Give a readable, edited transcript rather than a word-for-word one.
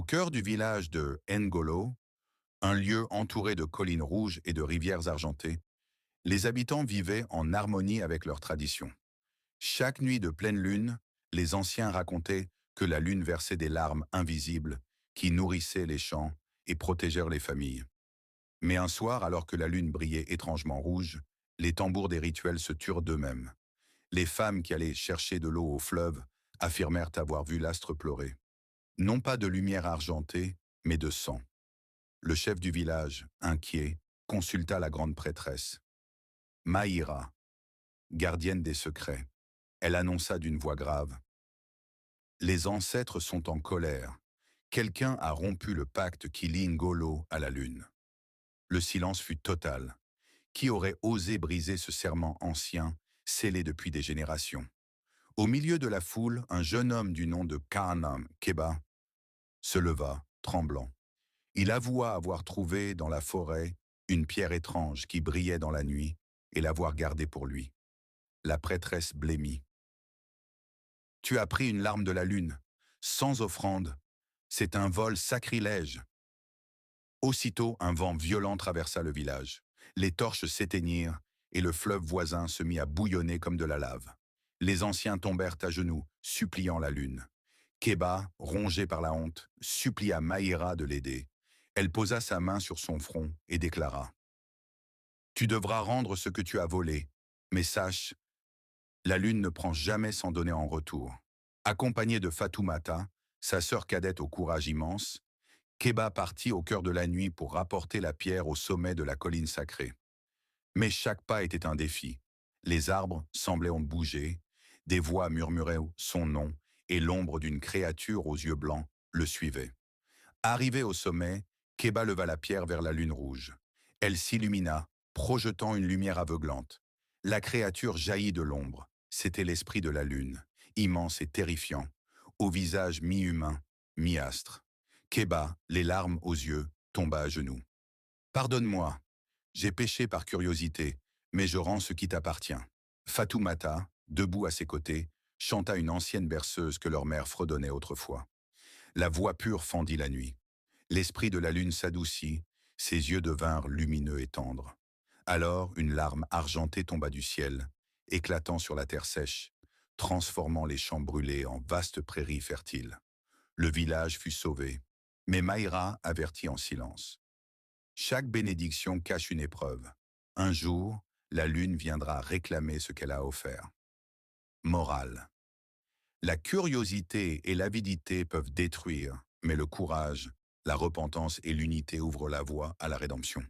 Au cœur du village de Ngolo, un lieu entouré de collines rouges et de rivières argentées, les habitants vivaient en harmonie avec leurs traditions. Chaque nuit de pleine lune, les anciens racontaient que la lune versait des larmes invisibles qui nourrissaient les champs et protégèrent les familles. Mais un soir, alors que la lune brillait étrangement rouge, les tambours des rituels se turent d'eux-mêmes. Les femmes qui allaient chercher de l'eau au fleuve affirmèrent avoir vu l'astre pleurer. Non pas de lumière argentée, mais de sang. Le chef du village, inquiet, consulta la grande prêtresse. Maïra, gardienne des secrets, elle annonça d'une voix grave. Les ancêtres sont en colère. Quelqu'un a rompu le pacte qui lie Ngolo à la lune. Le silence fut total. Qui aurait osé briser ce serment ancien, scellé depuis des générations? Au milieu de la foule, un jeune homme du nom de Kaanam Keba se leva, tremblant. Il avoua avoir trouvé dans la forêt une pierre étrange qui brillait dans la nuit et l'avoir gardée pour lui. La prêtresse blêmit. Tu as pris une larme de la lune, sans offrande. C'est un vol sacrilège. Aussitôt, un vent violent traversa le village. Les torches s'éteignirent et le fleuve voisin se mit à bouillonner comme de la lave. Les anciens tombèrent à genoux, suppliant la lune. Keba, rongé par la honte, supplia Maïra de l'aider. Elle posa sa main sur son front et déclara: Tu devras rendre ce que tu as volé, mais sache, la lune ne prend jamais sans donner en retour. Accompagnée de Fatoumata, sa sœur cadette au courage immense, Keba partit au cœur de la nuit pour rapporter la pierre au sommet de la colline sacrée. Mais chaque pas était un défi. Les arbres semblaient en bouger, des voix murmuraient son nom, et l'ombre d'une créature aux yeux blancs le suivait. Arrivé au sommet, Keba leva la pierre vers la lune rouge. Elle s'illumina, projetant une lumière aveuglante. La créature jaillit de l'ombre. C'était l'esprit de la lune, immense et terrifiant, au visage mi-humain, mi-astre. Keba, les larmes aux yeux, tomba à genoux. Pardonne-moi, j'ai péché par curiosité, mais je rends ce qui t'appartient. Fatoumata, debout à ses côtés, chanta une ancienne berceuse que leur mère fredonnait autrefois. La voix pure fendit la nuit. L'esprit de la lune s'adoucit, ses yeux devinrent lumineux et tendres. Alors une larme argentée tomba du ciel, éclatant sur la terre sèche, transformant les champs brûlés en vastes prairies fertiles. Le village fut sauvé, mais Maïra avertit en silence. Chaque bénédiction cache une épreuve. Un jour, la lune viendra réclamer ce qu'elle a offert. Morale. La curiosité et l'avidité peuvent détruire, mais le courage, la repentance et l'unité ouvrent la voie à la rédemption.